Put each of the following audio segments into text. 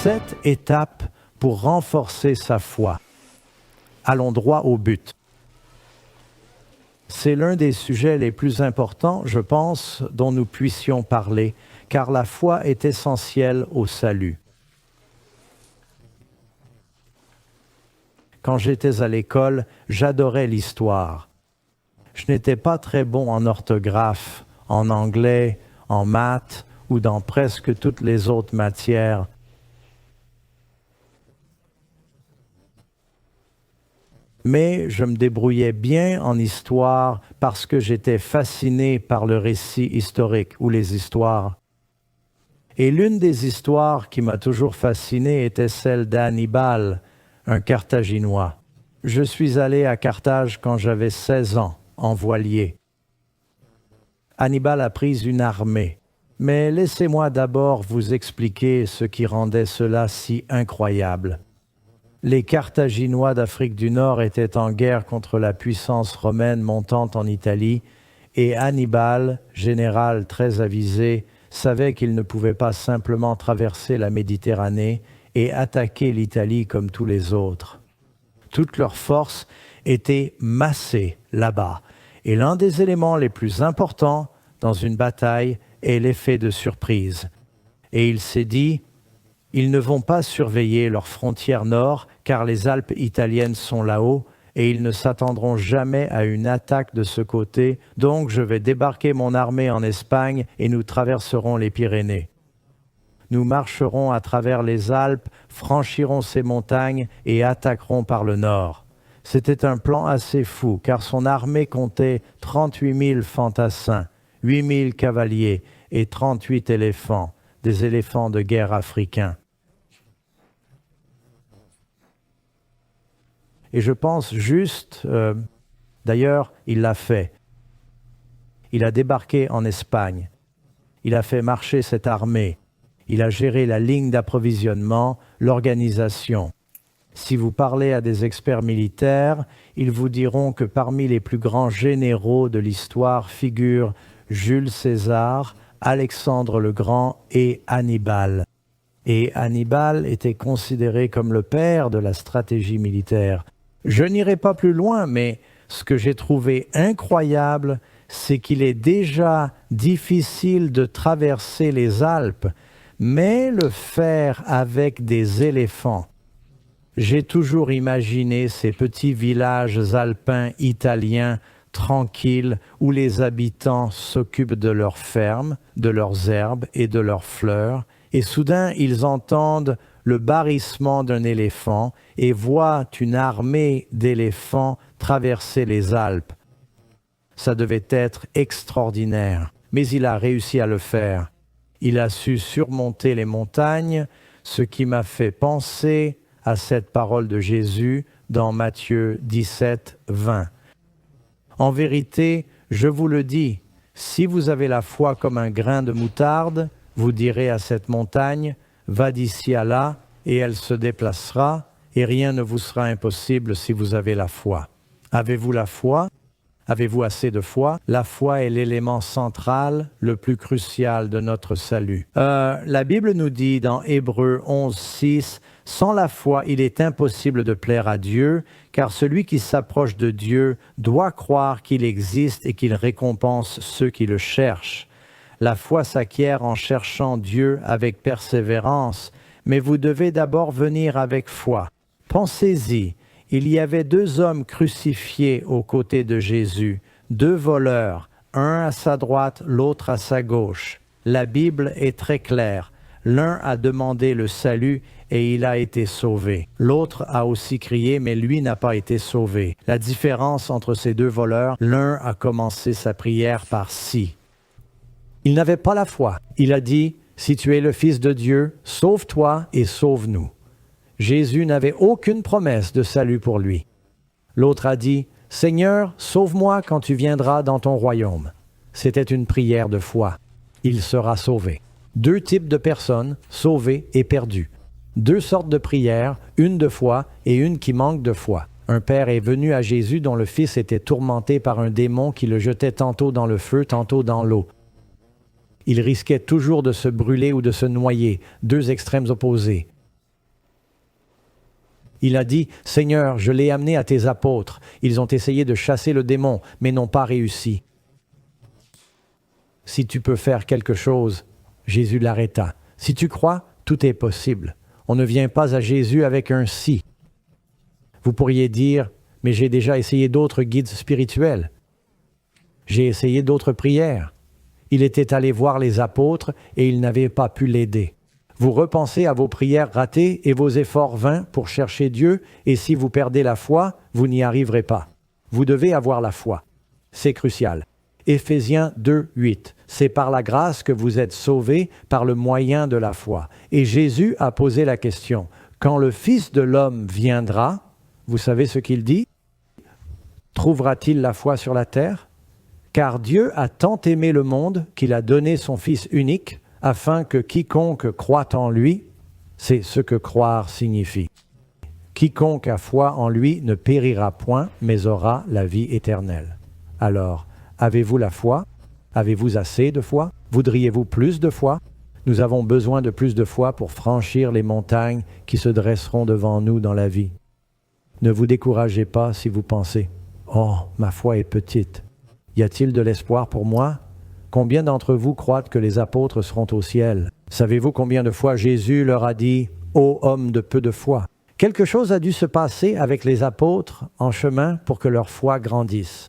7 étapes pour renforcer sa foi. Allons droit au but. C'est l'un des sujets les plus importants, je pense, dont nous puissions parler, car la foi est essentielle au salut. Quand j'étais à l'école, j'adorais l'histoire. Je n'étais pas très bon en orthographe, en anglais, en maths ou dans presque toutes les autres matières. Mais je me débrouillais bien en histoire parce que j'étais fasciné par le récit historique ou les histoires. Et l'une des histoires qui m'a toujours fasciné était celle d'Hannibal, un Carthaginois. Je suis allé à Carthage quand j'avais 16 ans, en voilier. Hannibal a pris une armée, mais laissez-moi d'abord vous expliquer ce qui rendait cela si incroyable. Les Carthaginois d'Afrique du Nord étaient en guerre contre la puissance romaine montante en Italie, et Hannibal, général très avisé, savait qu'il ne pouvait pas simplement traverser la Méditerranée et attaquer l'Italie comme tous les autres. Toute leur force était massée là-bas, et l'un des éléments les plus importants dans une bataille est l'effet de surprise. Et il s'est dit, ils ne vont pas surveiller leur frontière nord, car les Alpes italiennes sont là-haut, et ils ne s'attendront jamais à une attaque de ce côté, donc je vais débarquer mon armée en Espagne et nous traverserons les Pyrénées. Nous marcherons à travers les Alpes, franchirons ces montagnes et attaquerons par le nord. C'était un plan assez fou, car son armée comptait 38 000 fantassins, 8 000 cavaliers et 38 éléphants, des éléphants de guerre africains. Et je pense juste, d'ailleurs, il l'a fait. Il a débarqué en Espagne. Il a fait marcher cette armée. Il a géré la ligne d'approvisionnement, l'organisation. Si vous parlez à des experts militaires, ils vous diront que parmi les plus grands généraux de l'histoire figurent Jules César, Alexandre le Grand et Hannibal. Et Hannibal était considéré comme le père de la stratégie militaire. Je n'irai pas plus loin, mais ce que j'ai trouvé incroyable, c'est qu'il est déjà difficile de traverser les Alpes, mais le faire avec des éléphants. J'ai toujours imaginé ces petits villages alpins italiens tranquilles où les habitants s'occupent de leurs fermes, de leurs herbes et de leurs fleurs, et soudain ils entendent le barrissement d'un éléphant et voient une armée d'éléphants traverser les Alpes. Ça devait être extraordinaire, mais il a réussi à le faire. Il a su surmonter les montagnes, ce qui m'a fait penser à cette parole de Jésus dans Matthieu 17, 20. En vérité, je vous le dis, si vous avez la foi comme un grain de moutarde, vous direz à cette montagne, va d'ici à là, et elle se déplacera, et rien ne vous sera impossible si vous avez la foi. Avez-vous la foi? Avez-vous assez de foi? La foi est l'élément central, le plus crucial de notre salut. La Bible nous dit dans Hébreux 11, 6, « Sans la foi, il est impossible de plaire à Dieu, car celui qui s'approche de Dieu doit croire qu'il existe et qu'il récompense ceux qui le cherchent. La foi s'acquiert en cherchant Dieu avec persévérance, mais vous devez d'abord venir avec foi. Pensez-y, il y avait 2 hommes crucifiés aux côtés de Jésus, 2 voleurs, un à sa droite, l'autre à sa gauche. La Bible est très claire. L'un a demandé le salut et il a été sauvé. L'autre a aussi crié, mais lui n'a pas été sauvé. La différence entre ces 2 voleurs, l'un a commencé sa prière par « si ». Il n'avait pas la foi. Il a dit, « Si tu es le Fils de Dieu, sauve-toi et sauve-nous ». Jésus n'avait aucune promesse de salut pour lui. L'autre a dit, « Seigneur, sauve-moi quand tu viendras dans ton royaume ». C'était une prière de foi. Il sera sauvé. 2 types de personnes, sauvées et perdues. 2 sortes de prières, une de foi et une qui manque de foi. Un père est venu à Jésus dont le fils était tourmenté par un démon qui le jetait tantôt dans le feu, tantôt dans l'eau. Il risquait toujours de se brûler ou de se noyer, 2 extrêmes opposés. Il a dit, « Seigneur, je l'ai amené à tes apôtres. Ils ont essayé de chasser le démon, mais n'ont pas réussi. Si tu peux faire quelque chose, Jésus l'arrêta. Si tu crois, tout est possible. On ne vient pas à Jésus avec un « si ». Vous pourriez dire, « Mais j'ai déjà essayé d'autres guides spirituels. J'ai essayé d'autres prières. » Il était allé voir les apôtres et ils n'avaient pas pu l'aider. Vous repensez à vos prières ratées et vos efforts vains pour chercher Dieu, et si vous perdez la foi, vous n'y arriverez pas. Vous devez avoir la foi. C'est crucial. Éphésiens 2, 8. C'est par la grâce que vous êtes sauvés par le moyen de la foi. Et Jésus a posé la question, quand le Fils de l'homme viendra, vous savez ce qu'il dit? Trouvera-t-il la foi sur la terre? Car Dieu a tant aimé le monde qu'il a donné son Fils unique, afin que quiconque croit en lui, c'est ce que croire signifie. Quiconque a foi en lui ne périra point, mais aura la vie éternelle. Alors, avez-vous la foi? Avez-vous assez de foi? Voudriez-vous plus de foi? Nous avons besoin de plus de foi pour franchir les montagnes qui se dresseront devant nous dans la vie. Ne vous découragez pas si vous pensez « Oh, ma foi est petite. Y a-t-il de l'espoir pour moi? » Combien d'entre vous croient que les apôtres seront au ciel? Savez-vous combien de fois Jésus leur a dit « Ô homme de peu de foi ». Quelque chose a dû se passer avec les apôtres en chemin pour que leur foi grandisse.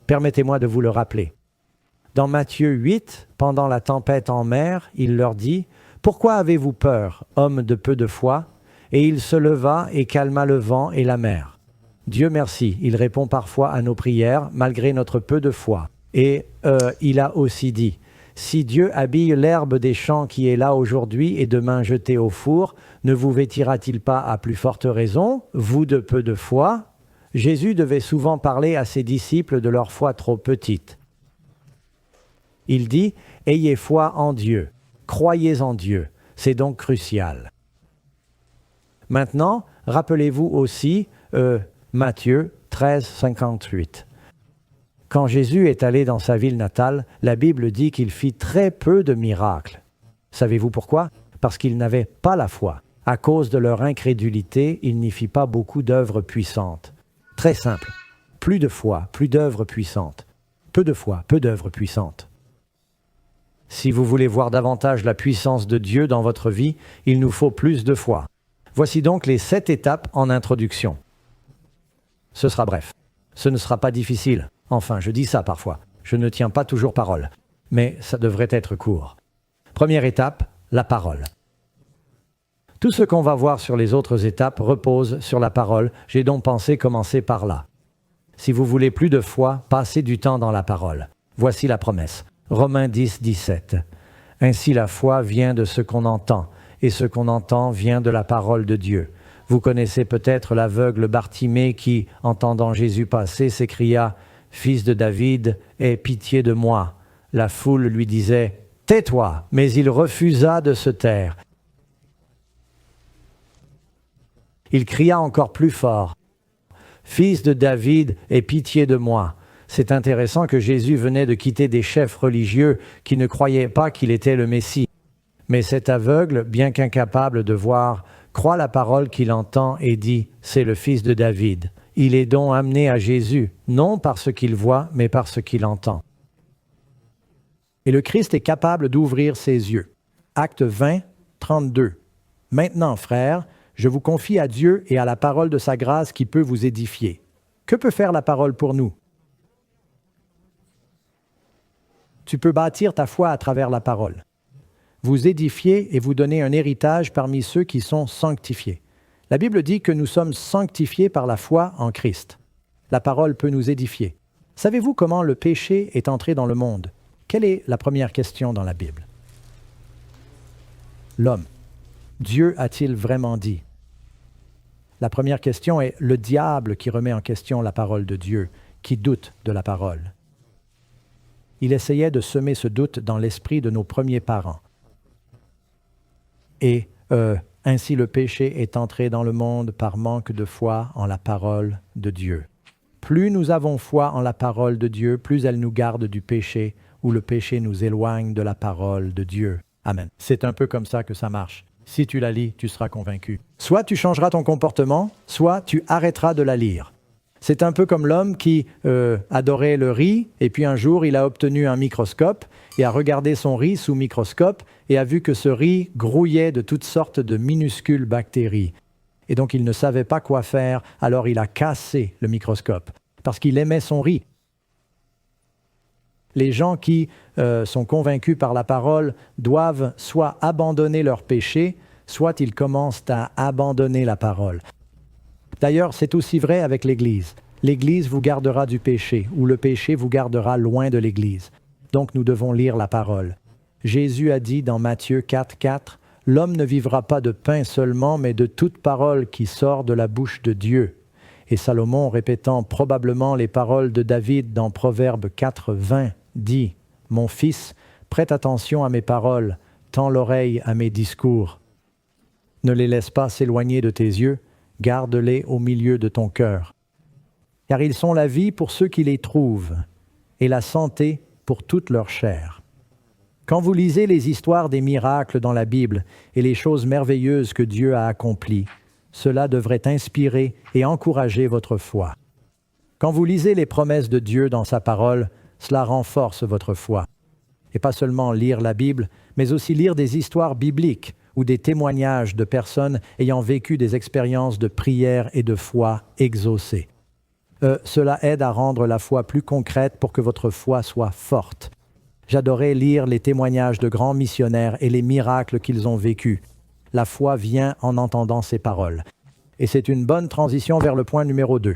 Permettez-moi de vous le rappeler. Dans Matthieu 8, pendant la tempête en mer, il leur dit « Pourquoi avez-vous peur, homme de peu de foi ?» Et il se leva et calma le vent et la mer. Dieu merci, il répond parfois à nos prières malgré notre peu de foi. Et il a aussi dit « Si Dieu habille l'herbe des champs qui est là aujourd'hui et demain jetée au four, ne vous vêtira-t-il pas à plus forte raison, vous de peu de foi ?» Jésus devait souvent parler à ses disciples de leur foi trop petite. Il dit « Ayez foi en Dieu, croyez en Dieu ». C'est donc crucial. Maintenant, rappelez-vous aussi Matthieu 13, 58. Quand Jésus est allé dans sa ville natale, la Bible dit qu'il fit très peu de miracles. Savez-vous pourquoi? Parce qu'il n'avait pas la foi. À cause de leur incrédulité, il n'y fit pas beaucoup d'œuvres puissantes. Très simple. Plus de foi, plus d'œuvres puissantes. Peu de foi, peu d'œuvres puissantes. Si vous voulez voir davantage la puissance de Dieu dans votre vie, il nous faut plus de foi. Voici donc les 7 étapes en introduction. Ce sera bref. Ce ne sera pas difficile. Enfin, je dis ça parfois. Je ne tiens pas toujours parole. Mais ça devrait être court. Première étape, la parole. Tout ce qu'on va voir sur les autres étapes repose sur la parole. J'ai donc pensé commencer par là. Si vous voulez plus de foi, passez du temps dans la parole. Voici la promesse. Romains 10, 17. Ainsi la foi vient de ce qu'on entend, et ce qu'on entend vient de la parole de Dieu. Vous connaissez peut-être l'aveugle Bartimée qui, entendant Jésus passer, s'écria « Fils de David, aie pitié de moi ». La foule lui disait « Tais-toi », mais il refusa de se taire. Il cria encore plus fort « Fils de David, aie pitié de moi ». C'est intéressant que Jésus venait de quitter des chefs religieux qui ne croyaient pas qu'il était le Messie. Mais cet aveugle, bien qu'incapable de voir, croit la parole qu'il entend et dit « C'est le fils de David ». Il est donc amené à Jésus, non par ce qu'il voit, mais par ce qu'il entend. Et le Christ est capable d'ouvrir ses yeux. Acte 20, 32. « Maintenant, frères, je vous confie à Dieu et à la parole de sa grâce qui peut vous édifier. Que peut faire la parole pour nous? Tu peux bâtir ta foi à travers la parole. Vous édifier et vous donner un héritage parmi ceux qui sont sanctifiés. La Bible dit que nous sommes sanctifiés par la foi en Christ. La parole peut nous édifier. Savez-vous comment le péché est entré dans le monde? Quelle est la première question dans la Bible? L'homme. Dieu a-t-il vraiment dit? La première question est le diable qui remet en question la parole de Dieu, qui doute de la parole. Il essayait de semer ce doute dans l'esprit de nos premiers parents. Et ainsi le péché est entré dans le monde par manque de foi en la parole de Dieu. Plus nous avons foi en la parole de Dieu, plus elle nous garde du péché, ou le péché nous éloigne de la parole de Dieu. Amen. C'est un peu comme ça que ça marche. Si tu la lis, tu seras convaincu. Soit tu changeras ton comportement, soit tu arrêteras de la lire. C'est un peu comme l'homme qui adorait le riz, et puis un jour, il a obtenu un microscope et a regardé son riz sous microscope et a vu que ce riz grouillait de toutes sortes de minuscules bactéries. Et donc, il ne savait pas quoi faire, alors il a cassé le microscope, parce qu'il aimait son riz. Les gens qui sont convaincus par la parole doivent soit abandonner leur péché, soit ils commencent à abandonner la parole. D'ailleurs, c'est aussi vrai avec l'Église. L'Église vous gardera du péché, ou le péché vous gardera loin de l'Église. Donc nous devons lire la parole. Jésus a dit dans Matthieu 4:4, « L'homme ne vivra pas de pain seulement, mais de toute parole qui sort de la bouche de Dieu. » Et Salomon, répétant probablement les paroles de David dans Proverbe 4:20, dit « Mon fils, prête attention à mes paroles, tends l'oreille à mes discours. Ne les laisse pas s'éloigner de tes yeux, garde-les au milieu de ton cœur. Car ils sont la vie pour ceux qui les trouvent, et la santé pour toute leur chair. » Quand vous lisez les histoires des miracles dans la Bible et les choses merveilleuses que Dieu a accomplies, cela devrait inspirer et encourager votre foi. Quand vous lisez les promesses de Dieu dans sa parole, cela renforce votre foi. Et pas seulement lire la Bible, mais aussi lire des histoires bibliques ou des témoignages de personnes ayant vécu des expériences de prière et de foi exaucées. Cela aide à rendre la foi plus concrète pour que votre foi soit forte. J'adorais lire les témoignages de grands missionnaires et les miracles qu'ils ont vécus. La foi vient en entendant ces paroles. Et c'est une bonne transition vers le point numéro 2.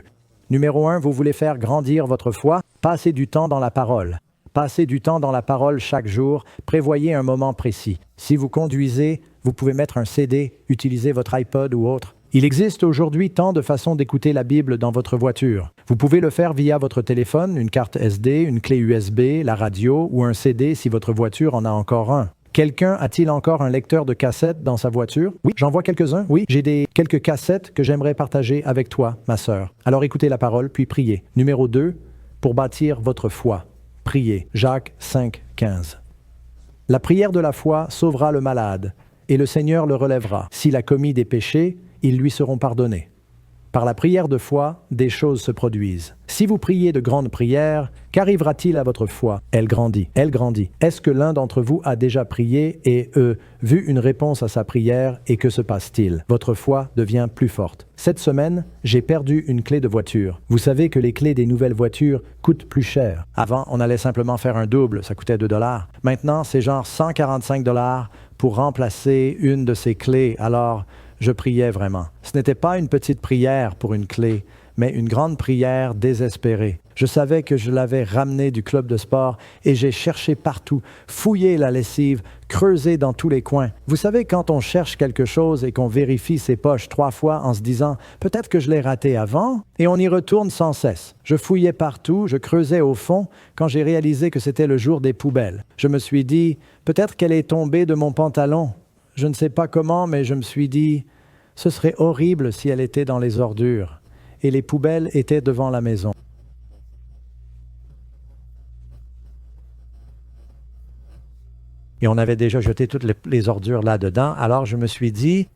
Numéro 1, vous voulez faire grandir votre foi, passez du temps dans la parole. Passez du temps dans la parole chaque jour, prévoyez un moment précis. Si vous conduisez, vous pouvez mettre un CD, utiliser votre iPod ou autre. Il existe aujourd'hui tant de façons d'écouter la Bible dans votre voiture. Vous pouvez le faire via votre téléphone, une carte SD, une clé USB, la radio ou un CD si votre voiture en a encore un. Quelqu'un a-t-il encore un lecteur de cassettes dans sa voiture? Oui, j'en vois quelques-uns. Oui, j'ai quelques cassettes que j'aimerais partager avec toi, ma sœur. Alors écoutez la parole, puis priez. Numéro 2, pour bâtir votre foi. Priez. Jacques 5:15. La prière de la foi sauvera le malade, et le Seigneur le relèvera. S'il a commis des péchés, ils lui seront pardonnés. Par la prière de foi, des choses se produisent. Si vous priez de grandes prières, qu'arrivera-t-il à votre foi? Elle grandit, elle grandit. Est-ce que l'un d'entre vous a déjà prié et vu une réponse à sa prière et que se passe-t-il? Votre foi devient plus forte. Cette semaine, j'ai perdu une clé de voiture. Vous savez que les clés des nouvelles voitures coûtent plus cher. Avant, on allait simplement faire un double, ça coûtait 2 $. Maintenant, c'est genre 145 $ pour remplacer une de ces clés. Alors, je priais vraiment. Ce n'était pas une petite prière pour une clé, mais une grande prière désespérée. Je savais que je l'avais ramenée du club de sport et j'ai cherché partout, fouillé la lessive, creusé dans tous les coins. Vous savez, quand on cherche quelque chose et qu'on vérifie ses poches 3 fois en se disant « peut-être que je l'ai raté avant » et on y retourne sans cesse. Je fouillais partout, je creusais au fond quand j'ai réalisé que c'était le jour des poubelles. Je me suis dit « peut-être qu'elle est tombée de mon pantalon ». Je ne sais pas comment, mais je me suis dit, ce serait horrible si elle était dans les ordures. Et les poubelles étaient devant la maison. Et on avait déjà jeté toutes les ordures là-dedans. Alors je me suis dit,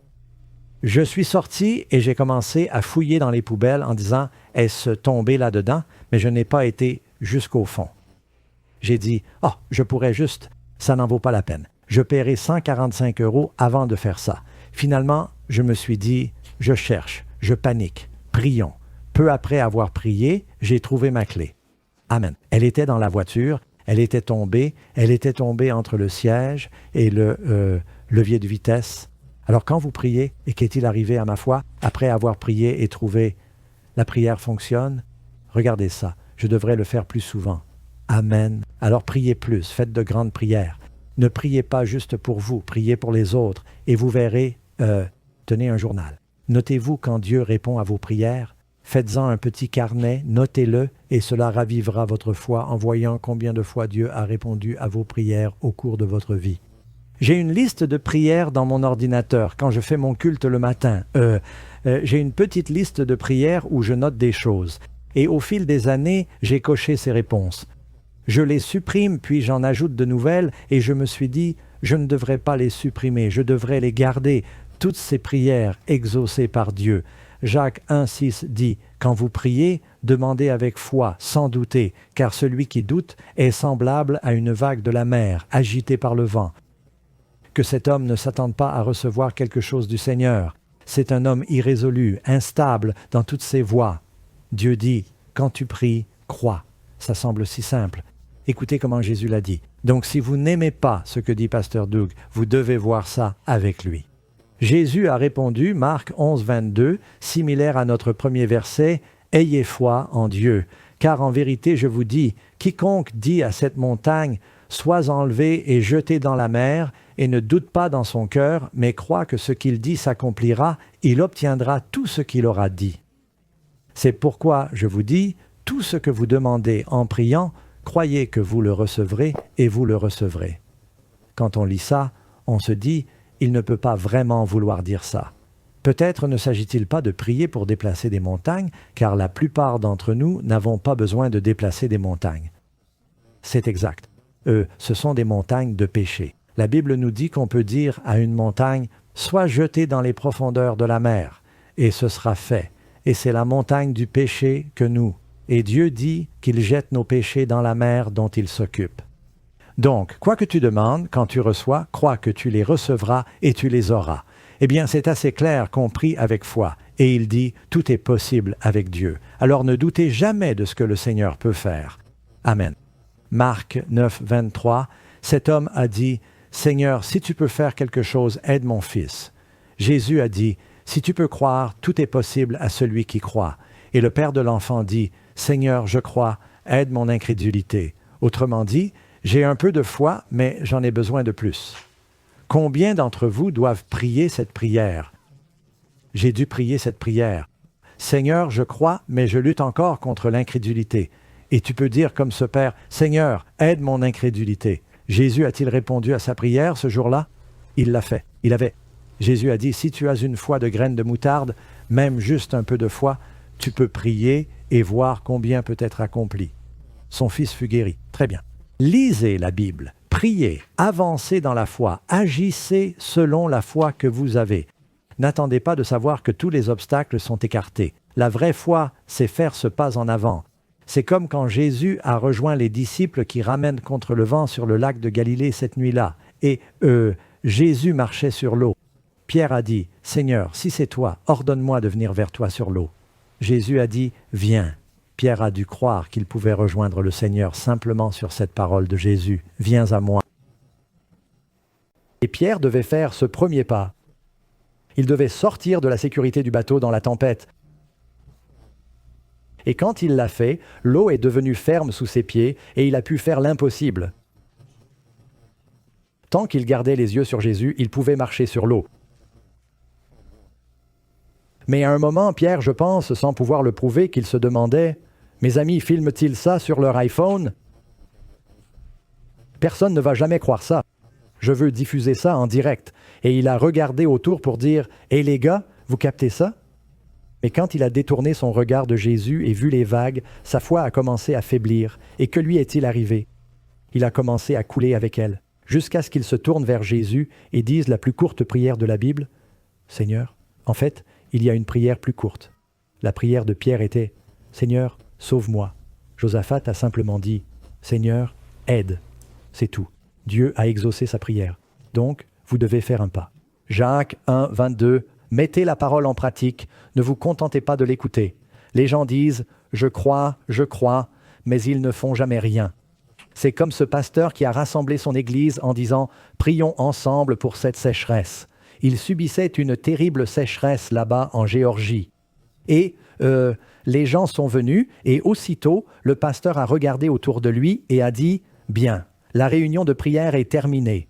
je suis sorti et j'ai commencé à fouiller dans les poubelles en disant, est-ce tombé là-dedans? Mais je n'ai pas été jusqu'au fond. J'ai dit, je pourrais juste, ça n'en vaut pas la peine. Je paierai 145 € avant de faire ça. Finalement, je me suis dit, je cherche, je panique, prions. Peu après avoir prié, j'ai trouvé ma clé. Amen. Elle était dans la voiture, elle était tombée entre le siège et le levier de vitesse. Alors quand vous priez, et qu'est-il arrivé à ma foi, après avoir prié et trouvé la prière fonctionne, regardez ça, je devrais le faire plus souvent. Amen. Alors priez plus, faites de grandes prières. Ne priez pas juste pour vous, priez pour les autres et vous verrez, tenez un journal. Notez-vous quand Dieu répond à vos prières, faites-en un petit carnet, notez-le et cela ravivera votre foi en voyant combien de fois Dieu a répondu à vos prières au cours de votre vie. J'ai une liste de prières dans mon ordinateur quand je fais mon culte le matin. J'ai une petite liste de prières où je note des choses et au fil des années, j'ai coché ces réponses. Je les supprime, puis j'en ajoute de nouvelles et je me suis dit, je ne devrais pas les supprimer, je devrais les garder, toutes ces prières exaucées par Dieu. Jacques 1,6 dit « Quand vous priez, demandez avec foi, sans douter, car celui qui doute est semblable à une vague de la mer, agitée par le vent. » Que cet homme ne s'attende pas à recevoir quelque chose du Seigneur. C'est un homme irrésolu, instable dans toutes ses voies. Dieu dit « Quand tu pries, crois ». Ça semble si simple. Écoutez comment Jésus l'a dit. Donc si vous n'aimez pas ce que dit Pasteur Doug, vous devez voir ça avec lui. Jésus a répondu, Marc 11, 22, similaire à notre premier verset, « Ayez foi en Dieu, car en vérité je vous dis, quiconque dit à cette montagne, sois enlevé et jeté dans la mer, et ne doute pas dans son cœur, mais croit que ce qu'il dit s'accomplira, il obtiendra tout ce qu'il aura dit. C'est pourquoi je vous dis, tout ce que vous demandez en priant, croyez que vous le recevrez et vous le recevrez. » Quand on lit ça, on se dit, il ne peut pas vraiment vouloir dire ça. Peut-être ne s'agit-il pas de prier pour déplacer des montagnes, car la plupart d'entre nous n'avons pas besoin de déplacer des montagnes. C'est exact. Ce sont des montagnes de péché. La Bible nous dit qu'on peut dire à une montagne « Sois jetée dans les profondeurs de la mer », et ce sera fait. Et c'est la montagne du péché que nous. Et Dieu dit qu'il jette nos péchés dans la mer dont il s'occupe. Donc, quoi que tu demandes, quand tu reçois, crois que tu les recevras et tu les auras. Eh bien, c'est assez clair qu'on prie avec foi. Et il dit, tout est possible avec Dieu. Alors ne doutez jamais de ce que le Seigneur peut faire. Amen. Marc 9, 23, cet homme a dit, « Seigneur, si tu peux faire quelque chose, aide mon fils. » Jésus a dit, « Si tu peux croire, tout est possible à celui qui croit. » Et le père de l'enfant dit, « Seigneur, je crois, aide mon incrédulité. » Autrement dit, j'ai un peu de foi, mais j'en ai besoin de plus. Combien d'entre vous doivent prier cette prière? J'ai dû prier cette prière. Seigneur, je crois, mais je lutte encore contre l'incrédulité. Et tu peux dire comme ce père, Seigneur, aide mon incrédulité. Jésus a-t-il répondu à sa prière ce jour-là? Il l'a fait. Jésus a dit, si tu as une foi de graine de moutarde, même juste un peu de foi, tu peux prier et voir combien peut être accompli. Son fils fut guéri. Très bien. Lisez la Bible, priez, avancez dans la foi, agissez selon la foi que vous avez. N'attendez pas de savoir que tous les obstacles sont écartés. La vraie foi, c'est faire ce pas en avant. C'est comme quand Jésus a rejoint les disciples qui ramènent contre le vent sur le lac de Galilée cette nuit-là. Et Jésus marchait sur l'eau. Pierre a dit, « Seigneur, si c'est toi, ordonne-moi de venir vers toi sur l'eau. » Jésus a dit, « Viens. » Pierre a dû croire qu'il pouvait rejoindre le Seigneur simplement sur cette parole de Jésus. « Viens à moi. » Et Pierre devait faire ce premier pas. Il devait sortir de la sécurité du bateau dans la tempête. Et quand il l'a fait, l'eau est devenue ferme sous ses pieds et il a pu faire l'impossible. Tant qu'il gardait les yeux sur Jésus, il pouvait marcher sur l'eau. Mais à un moment, Pierre, je pense, sans pouvoir le prouver, qu'il se demandait « Mes amis filment-ils ça sur leur iPhone? Personne ne va jamais croire ça. Je veux diffuser ça en direct. » Et il a regardé autour pour dire « Hé les gars, vous captez ça? » Mais quand il a détourné son regard de Jésus et vu les vagues, sa foi a commencé à faiblir. Et que lui est-il arrivé? Il a commencé à couler avec elle, jusqu'à ce qu'il se tourne vers Jésus et dise la plus courte prière de la Bible. « Seigneur, en fait, il y a une prière plus courte. » La prière de Pierre était « Seigneur, sauve-moi. » Josaphat a simplement dit « Seigneur, aide. » C'est tout. Dieu a exaucé sa prière. Donc, vous devez faire un pas. Jacques 1, 22. Mettez la parole en pratique. Ne vous contentez pas de l'écouter. Les gens disent « je crois », mais ils ne font jamais rien. C'est comme ce pasteur qui a rassemblé son église en disant « prions ensemble pour cette sécheresse ». Il subissait une terrible sécheresse là-bas en Géorgie. Et les gens sont venus et aussitôt, le pasteur a regardé autour de lui et a dit « Bien, la réunion de prière est terminée.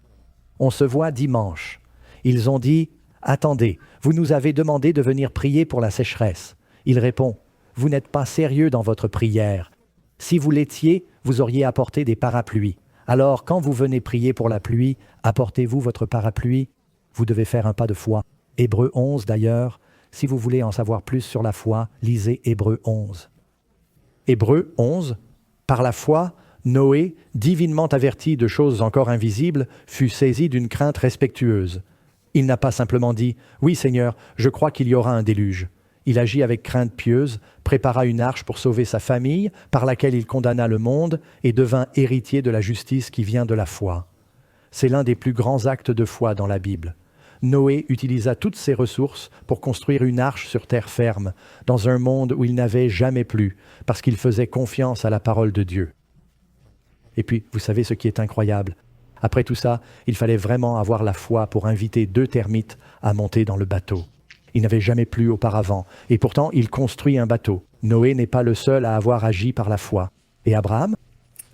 On se voit dimanche. » Ils ont dit « Attendez, vous nous avez demandé de venir prier pour la sécheresse. » Il répond « Vous n'êtes pas sérieux dans votre prière. Si vous l'étiez, vous auriez apporté des parapluies. Alors, quand vous venez prier pour la pluie, apportez-vous votre parapluie. Vous devez faire un pas de foi. Hébreux 11 d'ailleurs. Si vous voulez en savoir plus sur la foi, lisez Hébreux 11. Hébreux 11. Par la foi, Noé, divinement averti de choses encore invisibles, fut saisi d'une crainte respectueuse. Il n'a pas simplement dit « Oui, Seigneur, je crois qu'il y aura un déluge ». Il agit avec crainte pieuse, prépara une arche pour sauver sa famille, par laquelle il condamna le monde et devint héritier de la justice qui vient de la foi. C'est l'un des plus grands actes de foi dans la Bible. Noé utilisa toutes ses ressources pour construire une arche sur terre ferme, dans un monde où il n'avait jamais plu, parce qu'il faisait confiance à la parole de Dieu. Et puis, vous savez ce qui est incroyable? Après tout ça, il fallait vraiment avoir la foi pour inviter 2 termites à monter dans le bateau. Il n'avait jamais plu auparavant, et pourtant il construit un bateau. Noé n'est pas le seul à avoir agi par la foi. Et Abraham?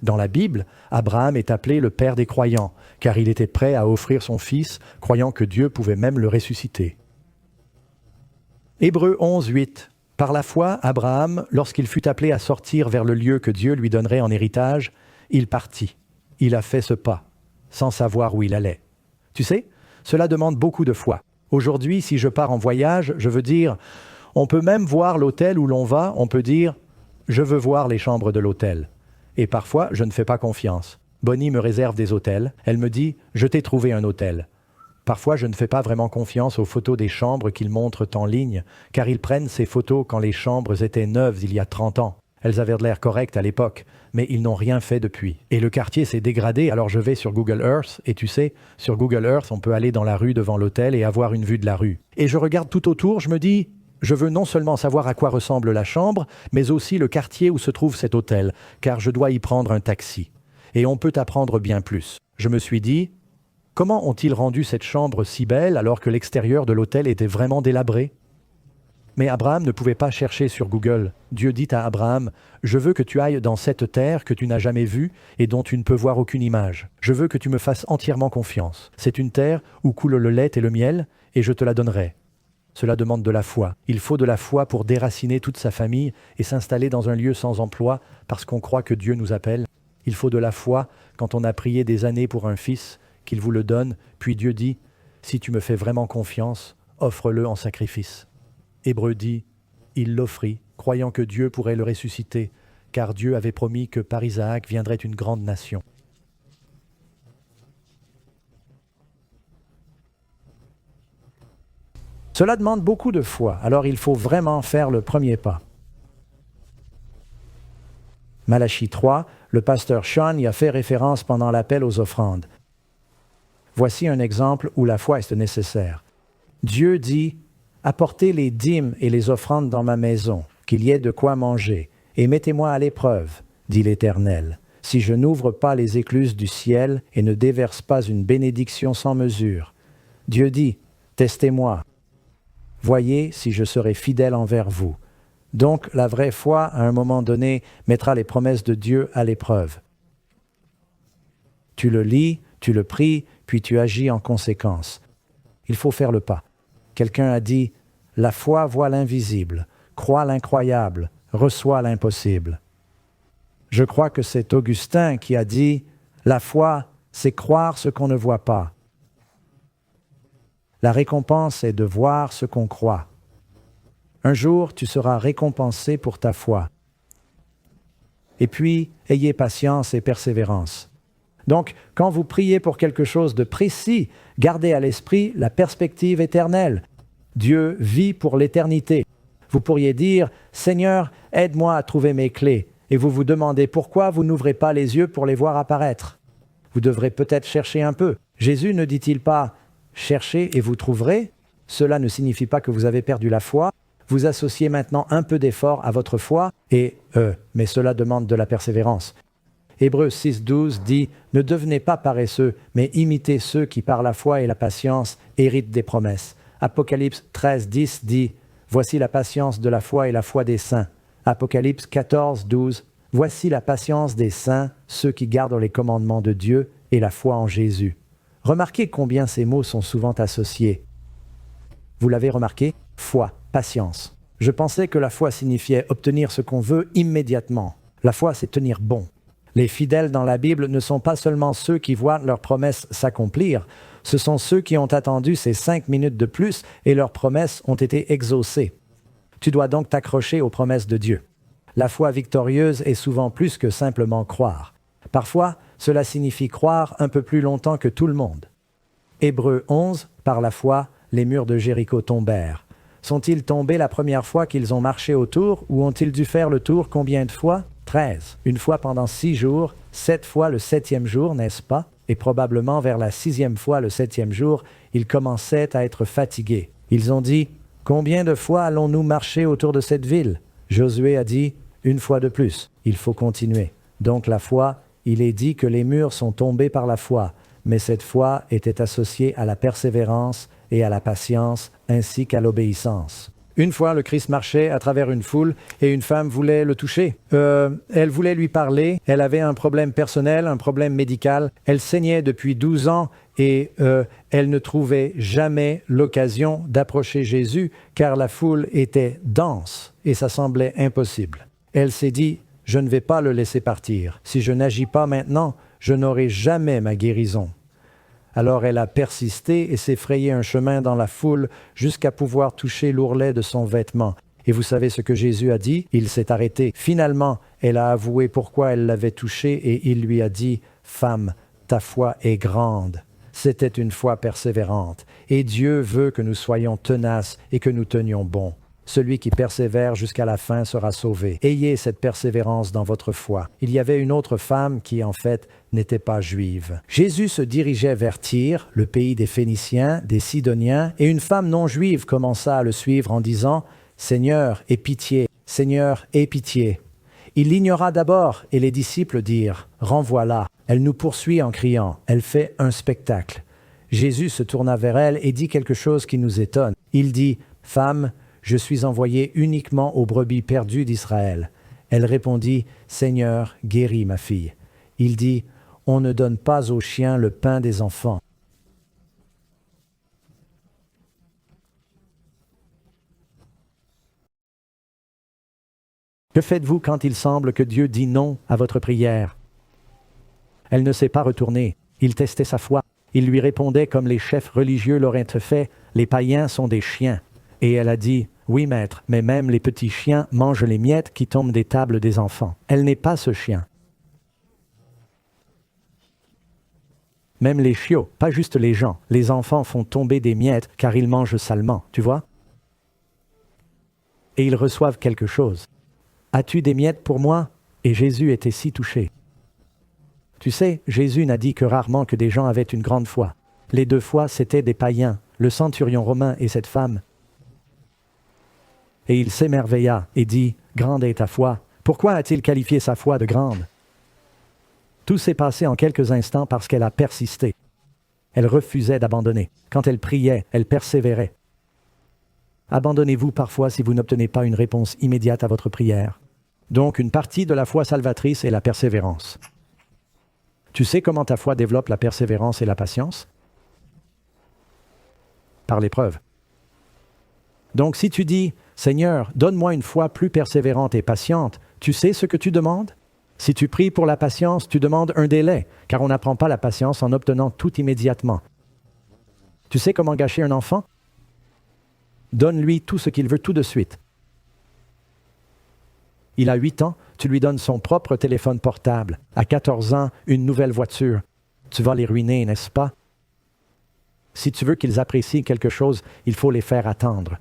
Dans la Bible, Abraham est appelé le père des croyants, car il était prêt à offrir son fils, croyant que Dieu pouvait même le ressusciter. Hébreux 11, 8. Par la foi, Abraham, lorsqu'il fut appelé à sortir vers le lieu que Dieu lui donnerait en héritage, il partit. Il a fait ce pas, sans savoir où il allait. Tu sais, cela demande beaucoup de foi. Aujourd'hui, si je pars en voyage, je veux dire, on peut même voir l'hôtel où l'on va, on peut dire, je veux voir les chambres de l'hôtel. Et parfois, je ne fais pas confiance. Bonnie me réserve des hôtels. Elle me dit, je t'ai trouvé un hôtel. Parfois, je ne fais pas vraiment confiance aux photos des chambres qu'ils montrent en ligne, car ils prennent ces photos quand les chambres étaient neuves il y a 30 ans. Elles avaient de l'air correctes à l'époque, mais ils n'ont rien fait depuis. Et le quartier s'est dégradé, alors je vais sur Google Earth, et tu sais, sur Google Earth, on peut aller dans la rue devant l'hôtel et avoir une vue de la rue. Et je regarde tout autour, je me dis, je veux non seulement savoir à quoi ressemble la chambre, mais aussi le quartier où se trouve cet hôtel, car je dois y prendre un taxi. Et on peut apprendre bien plus. Je me suis dit, comment ont-ils rendu cette chambre si belle alors que l'extérieur de l'hôtel était vraiment délabré? Mais Abraham ne pouvait pas chercher sur Google. Dieu dit à Abraham, « Je veux que tu ailles dans cette terre que tu n'as jamais vue et dont tu ne peux voir aucune image. Je veux que tu me fasses entièrement confiance. C'est une terre où coule le lait et le miel, et je te la donnerai. » Cela demande de la foi. Il faut de la foi pour déraciner toute sa famille et s'installer dans un lieu sans emploi parce qu'on croit que Dieu nous appelle. Il faut de la foi quand on a prié des années pour un fils, qu'il vous le donne, puis Dieu dit, « Si tu me fais vraiment confiance, offre-le en sacrifice. » Hébreux dit, il l'offrit, croyant que Dieu pourrait le ressusciter, car Dieu avait promis que par Isaac viendrait une grande nation. Cela demande beaucoup de foi, alors il faut vraiment faire le premier pas. Malachie 3, le pasteur Sean y a fait référence pendant l'appel aux offrandes. Voici un exemple où la foi est nécessaire. Dieu dit, apportez les dîmes et les offrandes dans ma maison, qu'il y ait de quoi manger, et mettez-moi à l'épreuve, dit l'Éternel, si je n'ouvre pas les écluses du ciel et ne déverse pas une bénédiction sans mesure. Dieu dit, testez-moi, voyez si je serai fidèle envers vous. Donc la vraie foi, à un moment donné, mettra les promesses de Dieu à l'épreuve. Tu le lis, tu le pries, puis tu agis en conséquence. Il faut faire le pas. Quelqu'un a dit, la foi voit l'invisible, croit l'incroyable, reçoit l'impossible. Je crois que c'est Augustin qui a dit, la foi, c'est croire ce qu'on ne voit pas. La récompense est de voir ce qu'on croit. Un jour, tu seras récompensé pour ta foi. Et puis, ayez patience et persévérance. Donc, quand vous priez pour quelque chose de précis, gardez à l'esprit la perspective éternelle. Dieu vit pour l'éternité. Vous pourriez dire, « Seigneur, aide-moi à trouver mes clés. » Et vous vous demandez pourquoi vous n'ouvrez pas les yeux pour les voir apparaître. Vous devrez peut-être chercher un peu. Jésus ne dit-il pas, « Cherchez et vous trouverez » Cela ne signifie pas que vous avez perdu la foi. Vous associez maintenant un peu d'effort à votre foi, mais cela demande de la persévérance. Hébreux 6.12 dit « Ne devenez pas paresseux, mais imitez ceux qui par la foi et la patience héritent des promesses. » Apocalypse 13.10 dit « Voici la patience de la foi et la foi des saints. » Apocalypse 14.12 « Voici la patience des saints, ceux qui gardent les commandements de Dieu et la foi en Jésus. » Remarquez combien ces mots sont souvent associés. Vous l'avez remarqué? Foi, patience. Je pensais que la foi signifiait obtenir ce qu'on veut immédiatement. La foi, c'est tenir bon. Les fidèles dans la Bible ne sont pas seulement ceux qui voient leurs promesses s'accomplir, ce sont ceux qui ont attendu ces 5 minutes de plus et leurs promesses ont été exaucées. Tu dois donc t'accrocher aux promesses de Dieu. La foi victorieuse est souvent plus que simplement croire. Parfois, cela signifie croire un peu plus longtemps que tout le monde. Hébreux 11, par la foi, les murs de Jéricho tombèrent. Sont-ils tombés la première fois qu'ils ont marché autour ou ont-ils dû faire le tour combien de fois? 13. Une fois pendant 6 jours, 7 fois le 7e jour, n'est-ce pas? Et probablement vers la 6e fois le 7e jour, ils commençaient à être fatigués. Ils ont dit, « Combien de fois allons-nous marcher autour de cette ville ?» Josué a dit, « Une fois de plus, il faut continuer. » Donc la foi, il est dit que les murs sont tombés par la foi, mais cette foi était associée à la persévérance et à la patience, ainsi qu'à l'obéissance. Une fois, le Christ marchait à travers une foule et une femme voulait le toucher. Elle voulait lui parler, elle avait un problème personnel, un problème médical. Elle saignait depuis 12 ans et elle ne trouvait jamais l'occasion d'approcher Jésus car la foule était dense et ça semblait impossible. Elle s'est dit, « Je ne vais pas le laisser partir. Si je n'agis pas maintenant, je n'aurai jamais ma guérison. » Alors elle a persisté et s'est frayé un chemin dans la foule jusqu'à pouvoir toucher l'ourlet de son vêtement. Et vous savez ce que Jésus a dit? Il s'est arrêté. Finalement, elle a avoué pourquoi elle l'avait touché et il lui a dit, « Femme, ta foi est grande. » C'était une foi persévérante. Et Dieu veut que nous soyons tenaces et que nous tenions bon. Celui qui persévère jusqu'à la fin sera sauvé. Ayez cette persévérance dans votre foi. Il y avait une autre femme qui, en fait, n'était pas juive. Jésus se dirigeait vers Tyr, le pays des Phéniciens, des Sidoniens, et une femme non juive commença à le suivre en disant « Seigneur, aie pitié, Seigneur, aie pitié ». Il l'ignora d'abord, et les disciples dirent « Renvoie-la ». Elle nous poursuit en criant, elle fait un spectacle. Jésus se tourna vers elle et dit quelque chose qui nous étonne. Il dit « Femme, je suis envoyé uniquement aux brebis perdues d'Israël. » Elle répondit, « Seigneur, guéris ma fille. » Il dit, « On ne donne pas aux chiens le pain des enfants. » Que faites-vous quand il semble que Dieu dit non à votre prière? Elle ne s'est pas retournée. Il testait sa foi. Il lui répondait comme les chefs religieux l'auraient fait, « Les païens sont des chiens. » Et elle a dit, « Oui, maître, mais même les petits chiens mangent les miettes qui tombent des tables des enfants. » Elle n'est pas ce chien. Même les chiots, pas juste les gens, les enfants font tomber des miettes car ils mangent salement, tu vois? Et ils reçoivent quelque chose. « As-tu des miettes pour moi ?» Et Jésus était si touché. Tu sais, Jésus n'a dit que rarement que des gens avaient une grande foi. Les 2 fois, c'étaient des païens, le centurion romain et cette femme. Et il s'émerveilla et dit, « Grande est ta foi. » Pourquoi a-t-il qualifié sa foi de grande? Tout s'est passé en quelques instants parce qu'elle a persisté. Elle refusait d'abandonner. Quand elle priait, elle persévérait. Abandonnez-vous parfois si vous n'obtenez pas une réponse immédiate à votre prière. Donc, une partie de la foi salvatrice est la persévérance. Tu sais comment ta foi développe la persévérance et la patience? Par l'épreuve. Donc, si tu dis, « Seigneur, donne-moi une foi plus persévérante et patiente », tu sais ce que tu demandes? Si tu pries pour la patience, tu demandes un délai, car on n'apprend pas la patience en obtenant tout immédiatement. Tu sais comment gâcher un enfant? Donne-lui tout ce qu'il veut tout de suite. Il a 8 ans, tu lui donnes son propre téléphone portable. À 14 ans, une nouvelle voiture. Tu vas les ruiner, n'est-ce pas? Si tu veux qu'ils apprécient quelque chose, il faut les faire attendre.